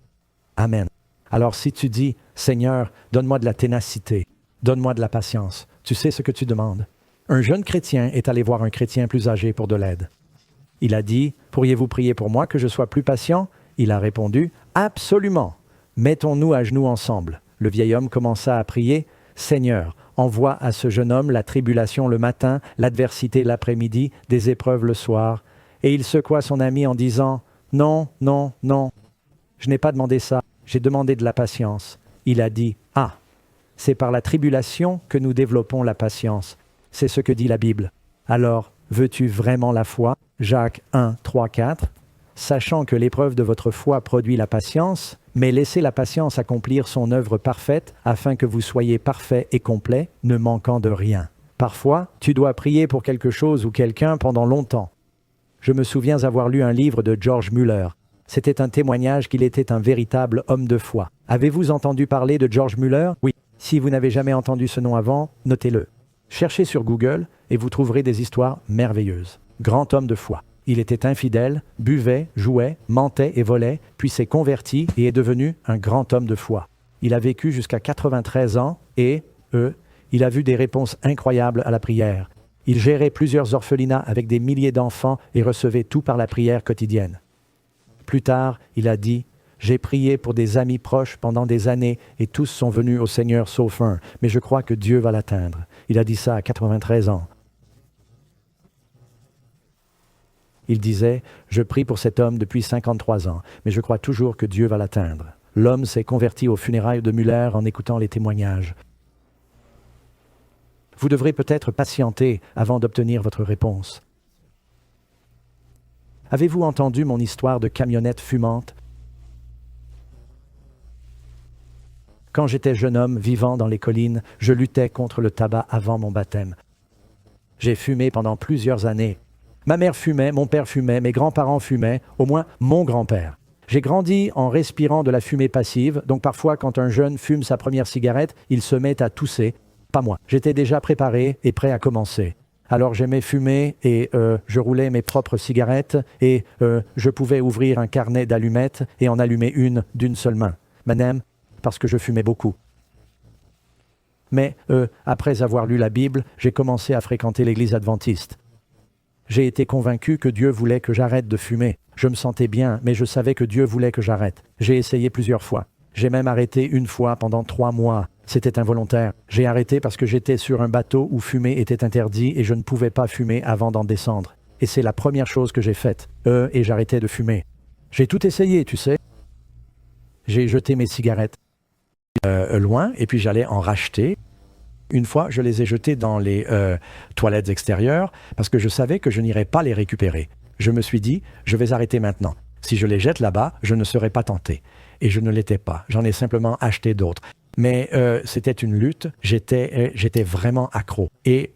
Amen. Alors si tu dis, « Seigneur, donne-moi de la ténacité, donne-moi de la patience », tu sais ce que tu demandes. Un jeune chrétien est allé voir un chrétien plus âgé pour de l'aide. Il a dit, « Pourriez-vous prier pour moi que je sois plus patient ?» Il a répondu, « Absolument. Mettons-nous à genoux ensemble. » Le vieil homme commença à prier, « Seigneur, envoie à ce jeune homme la tribulation le matin, l'adversité l'après-midi, des épreuves le soir. » Et il secoua son ami en disant, « Non, non, non, je n'ai pas demandé ça, j'ai demandé de la patience. » Il a dit, « Ah, c'est par la tribulation que nous développons la patience. » C'est ce que dit la Bible. Alors, veux-tu vraiment la foi? Jacques 1, 3, 4. Sachant que l'épreuve de votre foi produit la patience, mais laissez la patience accomplir son œuvre parfaite, afin que vous soyez parfaits et complets, ne manquant de rien. Parfois, tu dois prier pour quelque chose ou quelqu'un pendant longtemps. Je me souviens avoir lu un livre de George Muller. C'était un témoignage qu'il était un véritable homme de foi. Avez-vous entendu parler de George Muller? Oui. Si vous n'avez jamais entendu ce nom avant, notez-le. Cherchez sur Google et vous trouverez des histoires merveilleuses. Grand homme de foi. Il était infidèle, buvait, jouait, mentait et volait, puis s'est converti et est devenu un grand homme de foi. Il a vécu jusqu'à 93 ans et, il a vu des réponses incroyables à la prière. Il gérait plusieurs orphelinats avec des milliers d'enfants et recevait tout par la prière quotidienne. Plus tard, il a dit « J'ai prié pour des amis proches pendant des années et tous sont venus au Seigneur sauf un, mais je crois que Dieu va l'atteindre. » Il a dit ça à 93 ans. Il disait « Je prie pour cet homme depuis 53 ans, mais je crois toujours que Dieu va l'atteindre. » L'homme s'est converti aux funérailles de Muller en écoutant les témoignages. Vous devrez peut-être patienter avant d'obtenir votre réponse. Avez-vous entendu mon histoire de camionnette fumante? Quand j'étais jeune homme vivant dans les collines, je luttais contre le tabac avant mon baptême. J'ai fumé pendant plusieurs années. Ma mère fumait, mon père fumait, mes grands-parents fumaient, au moins mon grand-père. J'ai grandi en respirant de la fumée passive, donc parfois quand un jeune fume sa première cigarette, il se met à tousser. Pas moi. J'étais déjà préparé et prêt à commencer. Alors j'aimais fumer et je roulais mes propres cigarettes et je pouvais ouvrir un carnet d'allumettes et en allumer une d'une seule main. Madame, parce que je fumais beaucoup. Mais après avoir lu la Bible, j'ai commencé à fréquenter l'église adventiste. J'ai été convaincu que Dieu voulait que j'arrête de fumer. Je me sentais bien, mais je savais que Dieu voulait que j'arrête. J'ai essayé plusieurs fois. J'ai même arrêté une fois pendant 3 mois. C'était involontaire. J'ai arrêté parce que j'étais sur un bateau où fumer était interdit et je ne pouvais pas fumer avant d'en descendre. Et c'est la première chose que j'ai faite. Et j'arrêtais de fumer. J'ai tout essayé, tu sais. J'ai jeté mes cigarettes loin et puis j'allais en racheter. Une fois, je les ai jetées dans les toilettes extérieures parce que je savais que je n'irais pas les récupérer. Je me suis dit, je vais arrêter maintenant. Si je les jette là-bas, je ne serai pas tenté. Et je ne l'étais pas. J'en ai simplement acheté d'autres. Mais c'était une lutte. J'étais vraiment accro. Et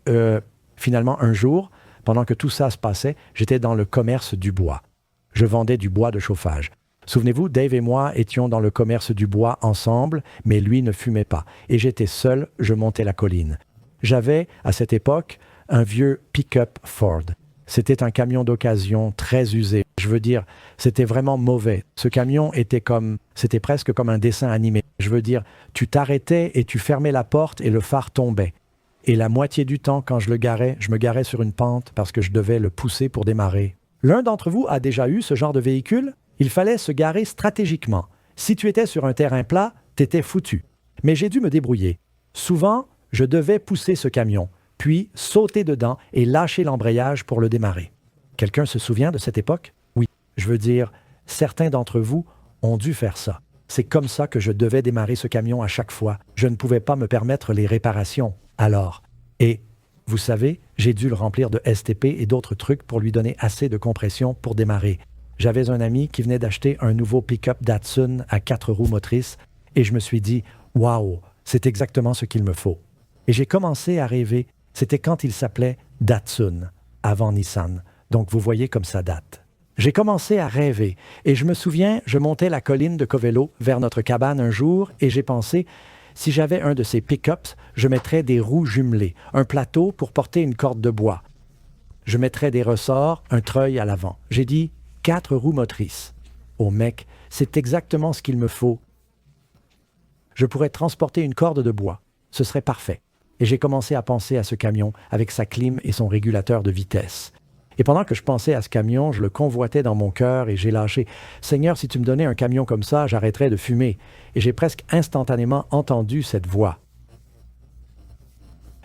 finalement, un jour, pendant que tout ça se passait, j'étais dans le commerce du bois. Je vendais du bois de chauffage. Souvenez-vous, Dave et moi étions dans le commerce du bois ensemble, mais lui ne fumait pas. Et j'étais seul, je montais la colline. J'avais, à cette époque, un vieux pick-up Ford. C'était un camion d'occasion très usé. Je veux dire, c'était vraiment mauvais. Ce camion c'était presque comme un dessin animé. Je veux dire, tu t'arrêtais et tu fermais la porte et le phare tombait. Et la moitié du temps, quand je me garais sur une pente parce que je devais le pousser pour démarrer. L'un d'entre vous a déjà eu ce genre de véhicule? Il fallait se garer stratégiquement. Si tu étais sur un terrain plat, t'étais foutu. Mais j'ai dû me débrouiller. Souvent, je devais pousser ce camion, puis sauter dedans et lâcher l'embrayage pour le démarrer. Quelqu'un se souvient de cette époque? Oui. Je veux dire, certains d'entre vous ont dû faire ça. C'est comme ça que je devais démarrer ce camion à chaque fois. Je ne pouvais pas me permettre les réparations. Alors, et vous savez, j'ai dû le remplir de STP et d'autres trucs pour lui donner assez de compression pour démarrer. J'avais un ami qui venait d'acheter un nouveau pick-up Datsun à 4 roues motrices et je me suis dit « Waouh, c'est exactement ce qu'il me faut ». Et j'ai commencé à rêver. C'était quand il s'appelait Datsun, avant Nissan. Donc vous voyez comme ça date. J'ai commencé à rêver et je me souviens, je montais la colline de Covelo vers notre cabane un jour et j'ai pensé « Si j'avais un de ces pick-ups, je mettrais des roues jumelées, un plateau pour porter une corde de bois. Je mettrais des ressorts, un treuil à l'avant. » J'ai dit 4 roues motrices. Oh mec, c'est exactement ce qu'il me faut. Je pourrais transporter une corde de bois. Ce serait parfait. Et j'ai commencé à penser à ce camion avec sa clim et son régulateur de vitesse. Et pendant que je pensais à ce camion, je le convoitais dans mon cœur et j'ai lâché « Seigneur, si tu me donnais un camion comme ça, j'arrêterais de fumer. » Et j'ai presque instantanément entendu cette voix.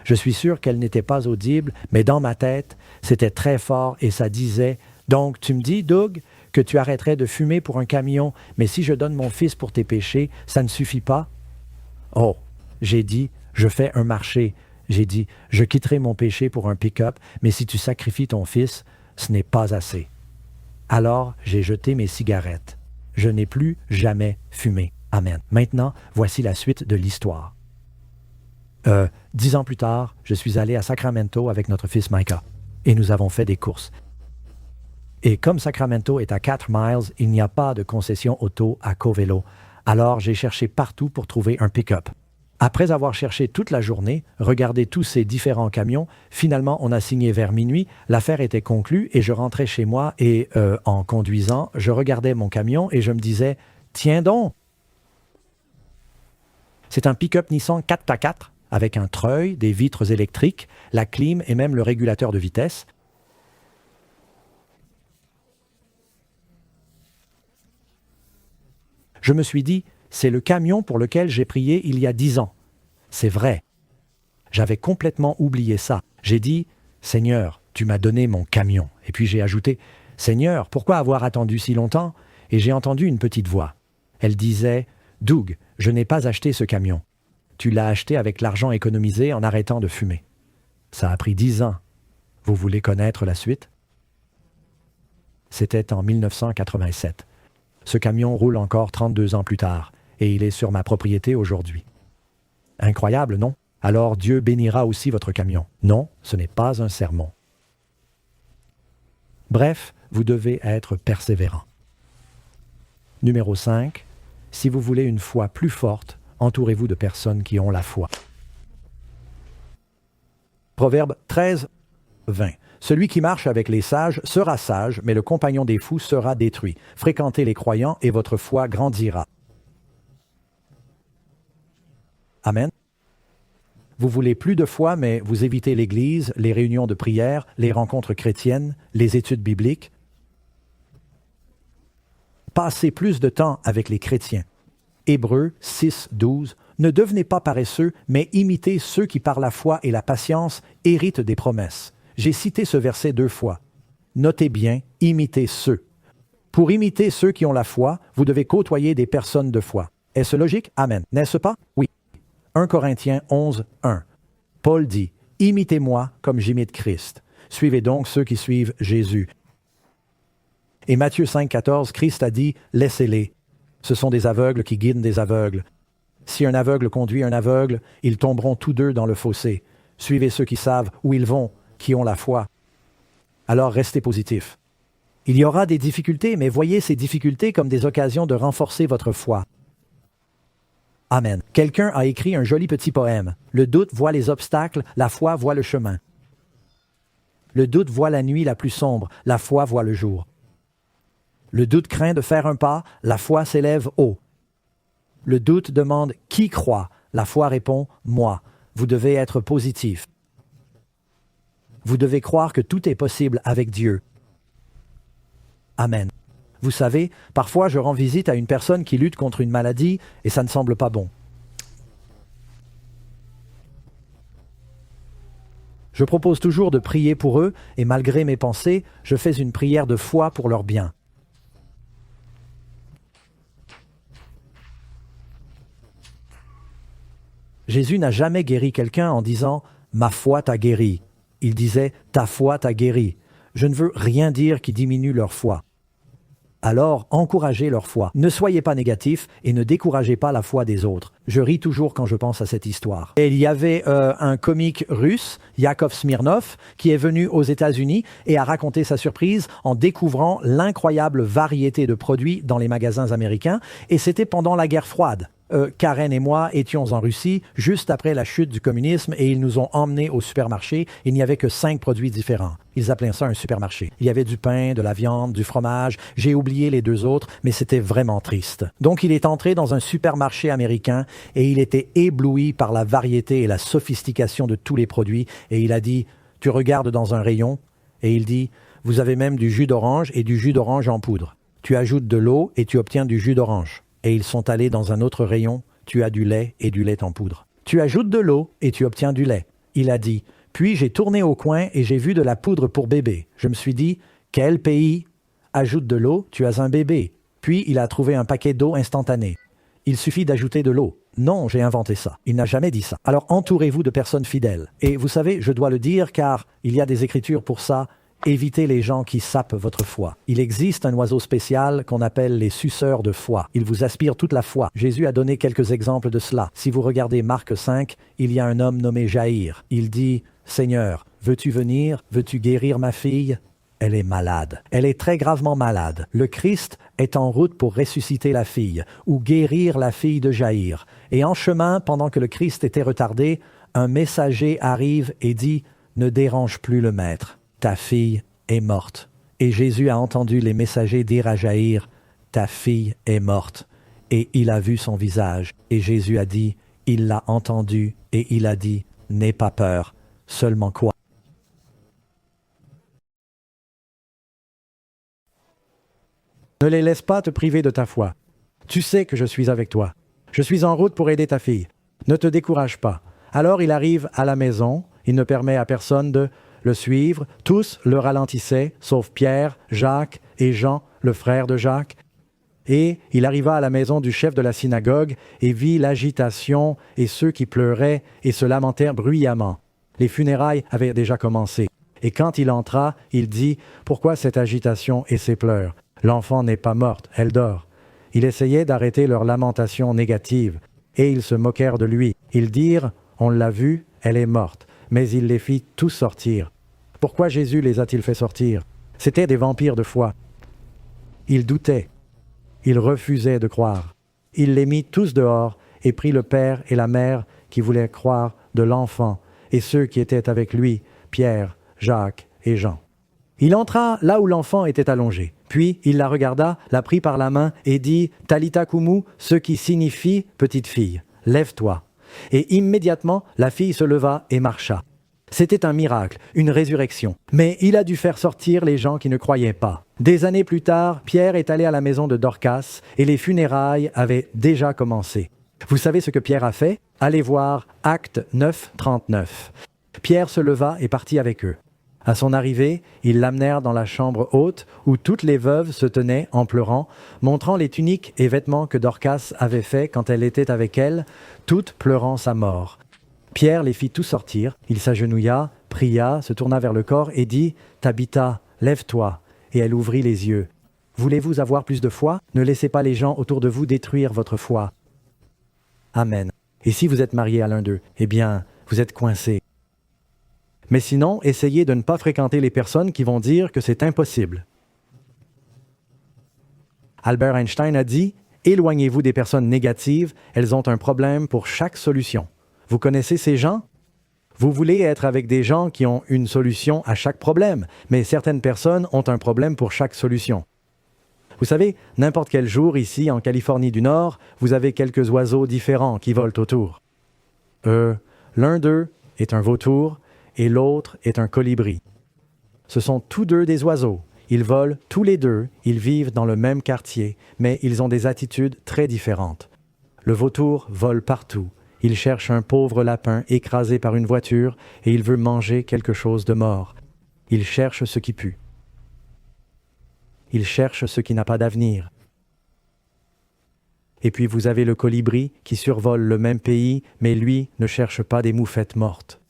Je suis sûr qu'elle n'était pas audible, mais dans ma tête, c'était très fort et ça disait « Donc, tu me dis, Doug, que tu arrêterais de fumer pour un camion, mais si je donne mon fils pour tes péchés, ça ne suffit pas? » Oh, j'ai dit « Je fais un marché. » J'ai dit « Je quitterai mon péché pour un pick-up, mais si tu sacrifies ton fils, ce n'est pas assez. » Alors, j'ai jeté mes cigarettes. Je n'ai plus jamais fumé. Amen. Maintenant, voici la suite de l'histoire. 10 ans plus tard, je suis allé à Sacramento avec notre fils Micah et nous avons fait des courses. Et comme Sacramento est à 4 miles, il n'y a pas de concession auto à Covelo. Alors, j'ai cherché partout pour trouver un pick-up. Après avoir cherché toute la journée, regardé tous ces différents camions, finalement on a signé vers minuit, l'affaire était conclue et je rentrais chez moi et en conduisant, je regardais mon camion et je me disais « Tiens donc !» C'est un pick-up Nissan 4x4 avec un treuil, des vitres électriques, la clim et même le régulateur de vitesse. Je me suis dit, c'est le camion pour lequel j'ai prié il y a 10 ans. C'est vrai. J'avais complètement oublié ça. J'ai dit, Seigneur, tu m'as donné mon camion. Et puis j'ai ajouté, Seigneur, pourquoi avoir attendu si longtemps? Et j'ai entendu une petite voix. Elle disait, Doug, je n'ai pas acheté ce camion. Tu l'as acheté avec l'argent économisé en arrêtant de fumer. Ça a pris 10 ans. Vous voulez connaître la suite? C'était en 1987. Ce camion roule encore 32 ans plus tard, et il est sur ma propriété aujourd'hui. Incroyable, non? Alors Dieu bénira aussi votre camion. Non, ce n'est pas un sermon. Bref, vous devez être persévérant. Numéro 5. Si vous voulez une foi plus forte, entourez-vous de personnes qui ont la foi. Proverbe 13, 20. Celui qui marche avec les sages sera sage, mais le compagnon des fous sera détruit. Fréquentez les croyants et votre foi grandira. Amen. Vous voulez plus de foi, mais vous évitez l'Église, les réunions de prière, les rencontres chrétiennes, les études bibliques. Passez plus de temps avec les chrétiens. Hébreux 6, 12. Ne devenez pas paresseux, mais imitez ceux qui par la foi et la patience héritent des promesses. J'ai cité ce verset 2 fois. Notez bien, imitez ceux. Pour imiter ceux qui ont la foi, vous devez côtoyer des personnes de foi. Est-ce logique? Amen. N'est-ce pas? Oui. 1 Corinthiens 11, 1. Paul dit, « Imitez-moi comme j'imite Christ. Suivez donc ceux qui suivent Jésus. » Et Matthieu 5, 14, Christ a dit, « Laissez-les. Ce sont des aveugles qui guident des aveugles. Si un aveugle conduit un aveugle, ils tomberont tous deux dans le fossé. Suivez ceux qui savent où ils vont, qui ont la foi. » Alors restez positif. Il y aura des difficultés, mais voyez ces difficultés comme des occasions de renforcer votre foi. Amen. Quelqu'un a écrit un joli petit poème. Le doute voit les obstacles, la foi voit le chemin. Le doute voit la nuit la plus sombre, la foi voit le jour. Le doute craint de faire un pas, la foi s'élève haut. Le doute demande « Qui croit ?» La foi répond « Moi ». Vous devez être positif. Vous devez croire que tout est possible avec Dieu. Amen. Vous savez, parfois je rends visite à une personne qui lutte contre une maladie et ça ne semble pas bon. Je propose toujours de prier pour eux et malgré mes pensées, je fais une prière de foi pour leur bien. Jésus n'a jamais guéri quelqu'un en disant « Ma foi t'a guéri ». Il disait « Ta foi t'a guéri ». Je ne veux rien dire qui diminue leur foi. Alors, encouragez leur foi. Ne soyez pas négatifs et ne découragez pas la foi des autres. Je ris toujours quand je pense à cette histoire. Et il y avait un comique russe, Yakov Smirnov, qui est venu aux États-Unis et a raconté sa surprise en découvrant l'incroyable variété de produits dans les magasins américains. Et c'était pendant la guerre froide. Karen et moi étions en Russie juste après la chute du communisme et ils nous ont emmenés au supermarché. Il n'y avait que 5 produits différents. Ils appelaient ça un supermarché. Il y avait du pain, de la viande, du fromage. J'ai oublié les 2 autres, mais c'était vraiment triste. Donc il est entré dans un supermarché américain et il était ébloui par la variété et la sophistication de tous les produits. Et il a dit, tu regardes dans un rayon et il dit, vous avez même du jus d'orange et du jus d'orange en poudre. Tu ajoutes de l'eau et tu obtiens du jus d'orange. Et ils sont allés dans un autre rayon, tu as du lait et du lait en poudre. Tu ajoutes de l'eau et tu obtiens du lait. Il a dit, puis j'ai tourné au coin et j'ai vu de la poudre pour bébé. Je me suis dit, quel pays ajoute de l'eau, tu as un bébé. Puis il a trouvé un paquet d'eau instantanée. Il suffit d'ajouter de l'eau. Non, j'ai inventé ça. Il n'a jamais dit ça. Alors entourez-vous de personnes fidèles. Et vous savez, je dois le dire car il y a des écritures pour ça. Évitez les gens qui sapent votre foi. Il existe un oiseau spécial qu'on appelle les suceurs de foi. Ils vous aspirent toute la foi. Jésus a donné quelques exemples de cela. Si vous regardez Marc 5, il y a un homme nommé Jaïr. Il dit « Seigneur, veux-tu venir? Veux-tu guérir ma fille? » elle est malade. Elle est très gravement malade. Le Christ est en route pour ressusciter la fille ou guérir la fille de Jaïr. Et en chemin, pendant que le Christ était retardé, un messager arrive et dit « Ne dérange plus le maître, ta fille est morte. » Et Jésus a entendu les messagers dire à Jaïr « Ta fille est morte. » Et il a vu son visage. Et Jésus a dit, il l'a entendu et il a dit « N'aie pas peur, seulement quoi ?» Ne les laisse pas te priver de ta foi. Tu sais que je suis avec toi. Je suis en route pour aider ta fille. Ne te décourage pas. Alors il arrive à la maison. Il ne permet à personne de le suivre. Tous le ralentissaient, sauf Pierre, Jacques et Jean, le frère de Jacques. Et il arriva à la maison du chef de la synagogue et vit l'agitation et ceux qui pleuraient et se lamentèrent bruyamment. Les funérailles avaient déjà commencé. Et quand il entra, il dit « Pourquoi cette agitation et ces pleurs ? L'enfant n'est pas morte, elle dort. » Il essayait d'arrêter leurs lamentations négatives, et ils se moquèrent de lui. Ils dirent « On l'a vue, elle est morte. » Mais il les fit tous sortir. Pourquoi Jésus les a-t-il fait sortir? C'étaient des vampires de foi. Ils doutaient. Ils refusaient de croire. Il les mit tous dehors et prit le père et la mère qui voulaient croire de l'enfant et ceux qui étaient avec lui, Pierre, Jacques et Jean. Il entra là où l'enfant était allongé. Puis il la regarda, la prit par la main et dit « Talitha koumou », ce qui signifie « petite fille, lève-toi ». Et immédiatement, la fille se leva et marcha. C'était un miracle, une résurrection. Mais il a dû faire sortir les gens qui ne croyaient pas. Des années plus tard, Pierre est allé à la maison de Dorcas et les funérailles avaient déjà commencé. Vous savez ce que Pierre a fait? Allez voir Actes 9, 39. Pierre se leva et partit avec eux. À son arrivée, ils l'amenèrent dans la chambre haute où toutes les veuves se tenaient en pleurant, montrant les tuniques et vêtements que Dorcas avait fait quand elle était avec elle, toutes pleurant sa mort. Pierre les fit tous sortir, il s'agenouilla, pria, se tourna vers le corps et dit « Tabitha, lève-toi » et elle ouvrit les yeux. « Voulez-vous avoir plus de foi? Ne laissez pas les gens autour de vous détruire votre foi. » Amen. Et si vous êtes marié à l'un d'eux, eh bien, vous êtes coincé. Mais sinon, essayez de ne pas fréquenter les personnes qui vont dire que c'est impossible. Albert Einstein a dit « Éloignez-vous des personnes négatives, elles ont un problème pour chaque solution. » Vous connaissez ces gens? Vous voulez être avec des gens qui ont une solution à chaque problème, mais certaines personnes ont un problème pour chaque solution. Vous savez, n'importe quel jour ici en Californie du Nord, vous avez quelques oiseaux différents qui volent autour. L'un d'eux est un vautour et l'autre est un colibri. Ce sont tous deux des oiseaux. Ils volent tous les deux, ils vivent dans le même quartier, mais ils ont des attitudes très différentes. Le vautour vole partout. Il cherche un pauvre lapin écrasé par une voiture et il veut manger quelque chose de mort. Il cherche ce qui pue. Il cherche ce qui n'a pas d'avenir. Et puis vous avez le colibri qui survole le même pays, mais lui ne cherche pas des moufettes mortes.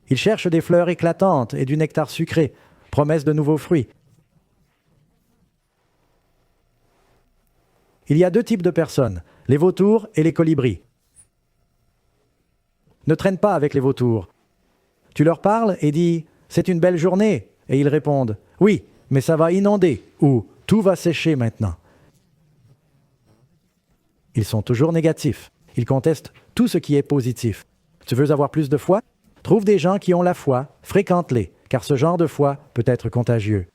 Il cherche des fleurs éclatantes et du nectar sucré, promesse de nouveaux fruits. Il y a deux types de personnes, les vautours et les colibris. Ne traîne pas avec les vautours. Tu leur parles et dis « C'est une belle journée » et ils répondent « Oui, mais ça va inonder » ou « Tout va sécher maintenant ». Ils sont toujours négatifs. Ils contestent tout ce qui est positif. Tu veux avoir plus de foi? Trouve des gens qui ont la foi, fréquente-les, car ce genre de foi peut être contagieux.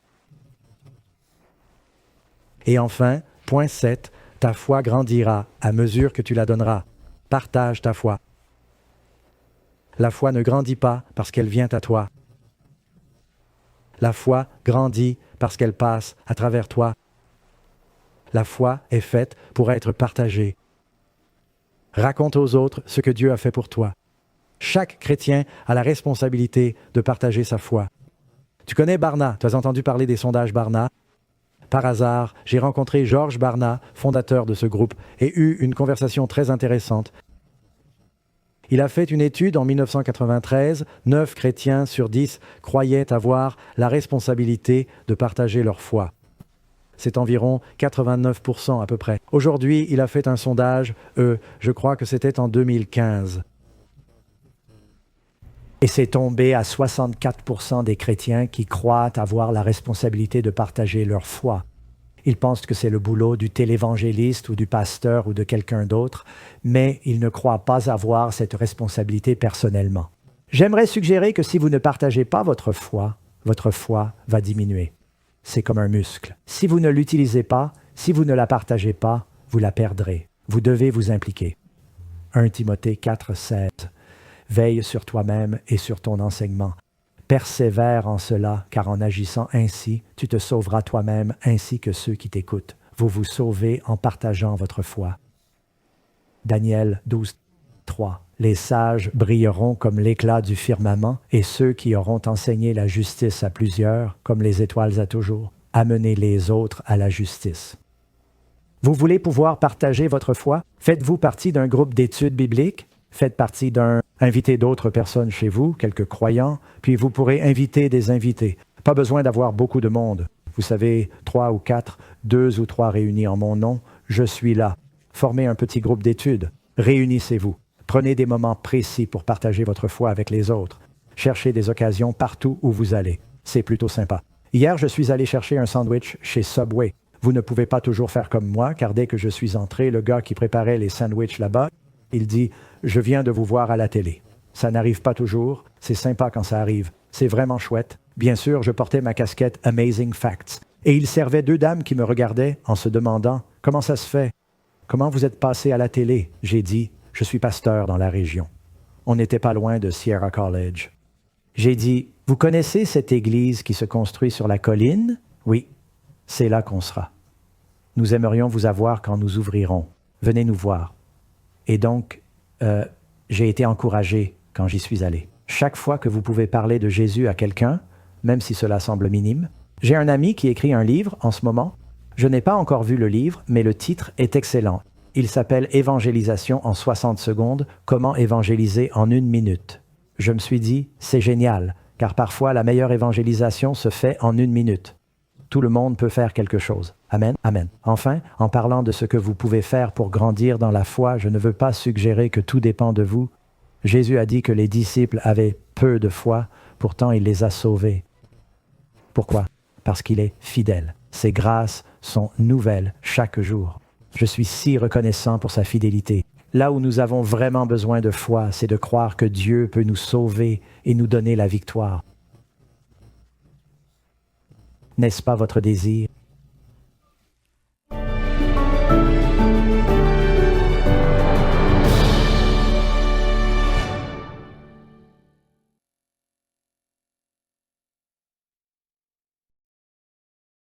Et enfin, point 7, ta foi grandira à mesure que tu la donneras. Partage ta foi. La foi ne grandit pas parce qu'elle vient à toi. La foi grandit parce qu'elle passe à travers toi. La foi est faite pour être partagée. Raconte aux autres ce que Dieu a fait pour toi. Chaque chrétien a la responsabilité de partager sa foi. Tu connais Barna, tu as entendu parler des sondages Barna. Par hasard, j'ai rencontré Georges Barna, fondateur de ce groupe, et eu une conversation très intéressante. Il a fait une étude en 1993, 9 chrétiens sur 10 croyaient avoir la responsabilité de partager leur foi. C'est environ 89% à peu près. Aujourd'hui, il a fait un sondage, je crois que c'était en 2015. Et c'est tombé à 64% des chrétiens qui croient avoir la responsabilité de partager leur foi. Ils pensent que c'est le boulot du télévangéliste ou du pasteur ou de quelqu'un d'autre, mais ils ne croient pas avoir cette responsabilité personnellement. J'aimerais suggérer que si vous ne partagez pas votre foi va diminuer. C'est comme un muscle. Si vous ne l'utilisez pas, si vous ne la partagez pas, vous la perdrez. Vous devez vous impliquer. 1 Timothée 4:16. Veille sur toi-même et sur ton enseignement. Persévère en cela, car en agissant ainsi, tu te sauveras toi-même ainsi que ceux qui t'écoutent. Vous vous sauvez en partageant votre foi. Daniel 12:3. Les sages brilleront comme l'éclat du firmament, et ceux qui auront enseigné la justice à plusieurs, comme les étoiles à toujours. Amenez les autres à la justice. Vous voulez pouvoir partager votre foi? Faites-vous partie d'un groupe d'études bibliques? Faites partie invitez d'autres personnes chez vous, quelques croyants, puis vous pourrez inviter des invités. Pas besoin d'avoir beaucoup de monde. Vous savez, 3 ou 4, 2 ou 3 réunis en mon nom, je suis là. Formez un petit groupe d'études. Réunissez-vous. Prenez des moments précis pour partager votre foi avec les autres. Cherchez des occasions partout où vous allez. C'est plutôt sympa. Hier, je suis allé chercher un sandwich chez Subway. Vous ne pouvez pas toujours faire comme moi, car dès que je suis entré, le gars qui préparait les sandwichs là-bas, il dit « Je viens de vous voir à la télé ». Ça n'arrive pas toujours, c'est sympa quand ça arrive, c'est vraiment chouette. Bien sûr, je portais ma casquette Amazing Facts. Et il servait 2 dames qui me regardaient en se demandant « Comment ça se fait? Comment vous êtes passé à la télé ?» J'ai dit « Je suis pasteur dans la région. » On n'était pas loin de Sierra College. J'ai dit « Vous connaissez cette église qui se construit sur la colline? » Oui, c'est là qu'on sera. Nous aimerions vous avoir quand nous ouvrirons. Venez nous voir. Et donc, j'ai été encouragé quand j'y suis allé. Chaque fois que vous pouvez parler de Jésus à quelqu'un, même si cela semble minime. J'ai un ami qui écrit un livre en ce moment. Je n'ai pas encore vu le livre, mais le titre est excellent. Il s'appelle « Évangélisation en 60 secondes, comment évangéliser en 1 minute ». Je me suis dit, c'est génial, car parfois la meilleure évangélisation se fait en 1 minute. Tout le monde peut faire quelque chose. Amen, amen. Enfin, en parlant de ce que vous pouvez faire pour grandir dans la foi, je ne veux pas suggérer que tout dépend de vous. Jésus a dit que les disciples avaient peu de foi, pourtant il les a sauvés. Pourquoi? Parce qu'il est fidèle. Ses grâces sont nouvelles chaque jour. Je suis si reconnaissant pour sa fidélité. Là où nous avons vraiment besoin de foi, c'est de croire que Dieu peut nous sauver et nous donner la victoire. N'est-ce pas votre désir?